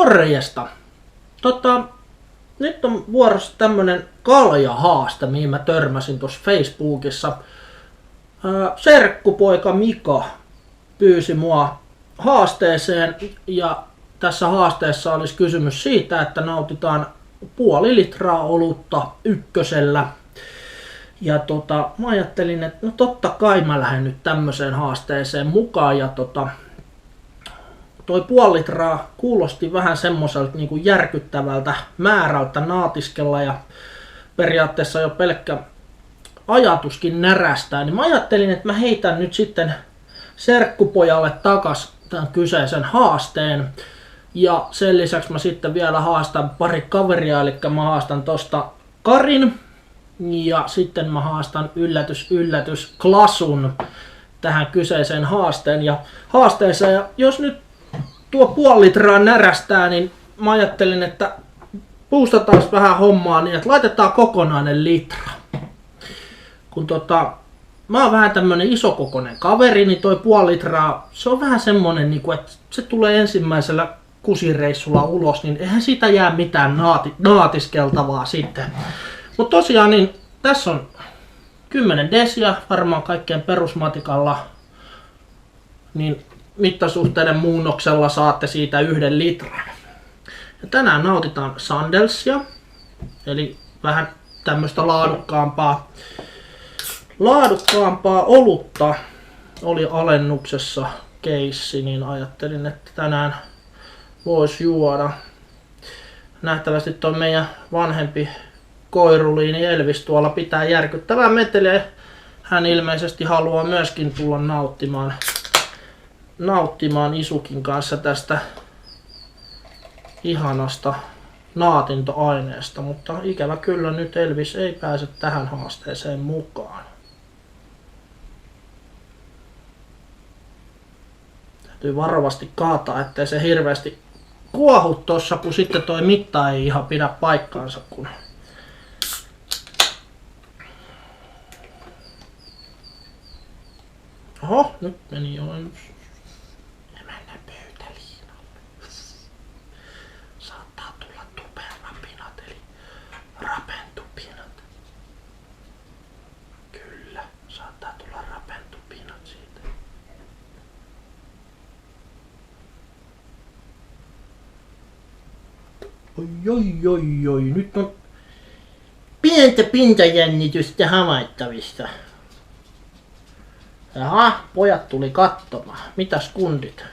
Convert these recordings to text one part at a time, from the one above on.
Morjesta! Nyt on vuorossa tämmönen kaljahaaste, mihin mä törmäsin tuossa Facebookissa. Serkkupoika Mika pyysi mua haasteeseen ja tässä haasteessa olisi kysymys siitä, että nautitaan 0,5 litraa olutta ykkösellä. Ja mä ajattelin, että no totta kai mä lähden nyt tämmöiseen haasteeseen mukaan ja toi 0,5 litraa kuulosti vähän semmoiselta niin kuin järkyttävältä määrältä naatiskella ja periaatteessa jo pelkkä ajatuskin närästää, niin mä ajattelin, että mä heitän nyt sitten serkkupojalle takas tämän kyseisen haasteen ja sen lisäksi mä sitten vielä haastan pari kaveria, eli mä haastan tosta Karin ja sitten mä haastan yllätys Klasun tähän kyseiseen haasteeseen ja jos nyt tuo 0,5 litraa närästää, niin mä ajattelin, että boostataan vähän hommaa niin, että laitetaan kokonainen litra. Kun mä oon vähän tämmönen isokokoinen kaveri, niin toi 0,5 litraa, se on vähän semmonen, niin kuin, että se tulee ensimmäisellä kusireissulla ulos, niin eihän siitä jää mitään naatiskeltavaa sitten. Mutta tosiaan, niin tässä on 10 desiä, varmaan kaikkien perusmatikalla, niin mittasuhteiden muunnoksella saatte siitä 1 litran. Ja tänään nautitaan Sandelsia, eli vähän tämmöistä laadukkaampaa olutta. Oli alennuksessa keissi, niin ajattelin, että tänään voisi juoda. Nähtävästi toi meidän vanhempi koiruliini Elvis tuolla pitää järkyttävää meteliä. Hän ilmeisesti haluaa myöskin tulla nauttimaan Isukin kanssa tästä ihanasta naatintoaineesta, mutta ikävä kyllä nyt Elvis ei pääse tähän haasteeseen mukaan. Täytyy varovasti kaataa, ettei se hirveästi kuohu tossa, kun sitten toi mitta ei ihan pidä paikkaansa. Oho, nyt meni jo emännän pöytäliinalle. Saattaa tulla tuperapinat eli rapentupinat. Kyllä, saattaa tulla rapentupinat siitä. Oi, nyt on pientä pintajännitystä havaittavissa. Jaha, pojat tuli katsomaan. Mitäs kundit?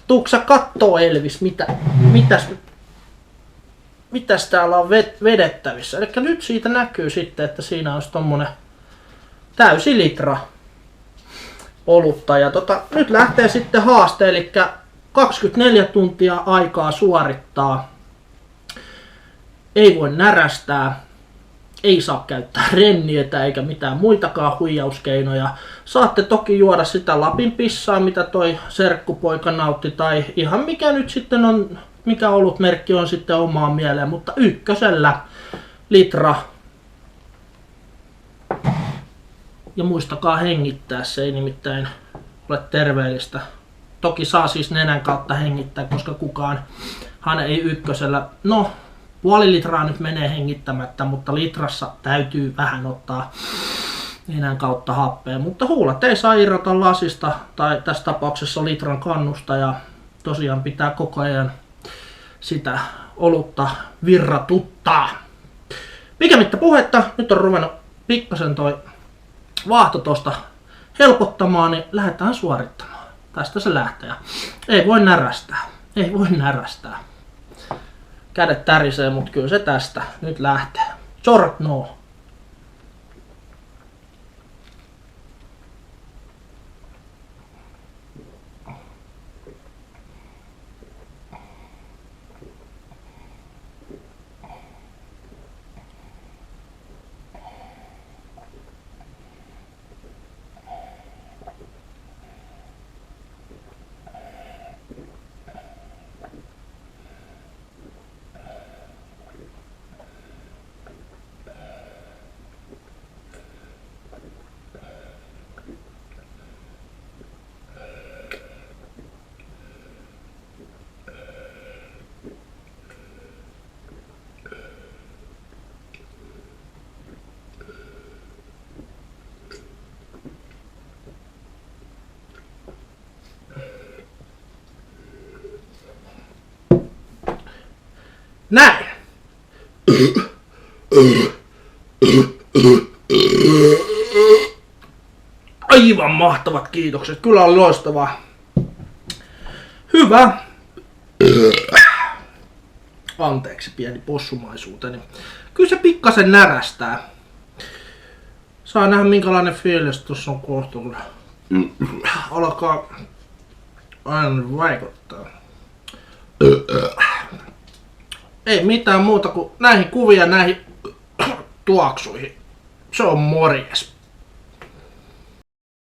Tuuksa kattoo Elvis, mitäs täällä on vedettävissä? Eli nyt siitä näkyy sitten, että siinä olisi tommonen täysi litra olutta. Ja nyt lähtee sitten haaste, eli 24 tuntia aikaa suorittaa. Ei voi närästää. Ei saa käyttää rennietä eikä mitään muitakaan huijauskeinoja. Saatte toki juoda sitä Lapin pissaa, mitä toi serkkupoika nautti, tai ihan mikä nyt sitten on, mikä olutmerkki on sitten omaan mieleen, mutta ykkösellä litra. Ja muistakaa hengittää, se ei nimittäin ole terveellistä. Toki saa siis nenän kautta hengittää, koska kukaanhan ei ykkösellä, 0,5 litraa nyt menee hengittämättä, mutta litrassa täytyy vähän ottaa nenän kautta happea. Mutta huulet ei saa irrota lasista tai tässä tapauksessa litran kannusta ja tosiaan pitää koko ajan sitä olutta virratuttaa. Mikä mittä puhetta, nyt on ruvennut pikkasen toi vaahto tosta helpottamaan, niin lähdetään suorittamaan. Tästä se lähtee. Ei voi närästää. Kädet tärisee, mutta kyllä se tästä nyt lähtee. Short no. Näin. Aivan mahtavat kiitokset. Kyllä oli loistavaa. Hyvä. Anteeksi pieni possumaisuuteni. Kyllä se pikkasen närästää. Saa nähdä minkälainen fiilis tuossa on kohta, kun alkaa aina vaikuttaa. Ei mitään muuta kuin näihin kuvia näihin tuoksuihin. Se on morjes.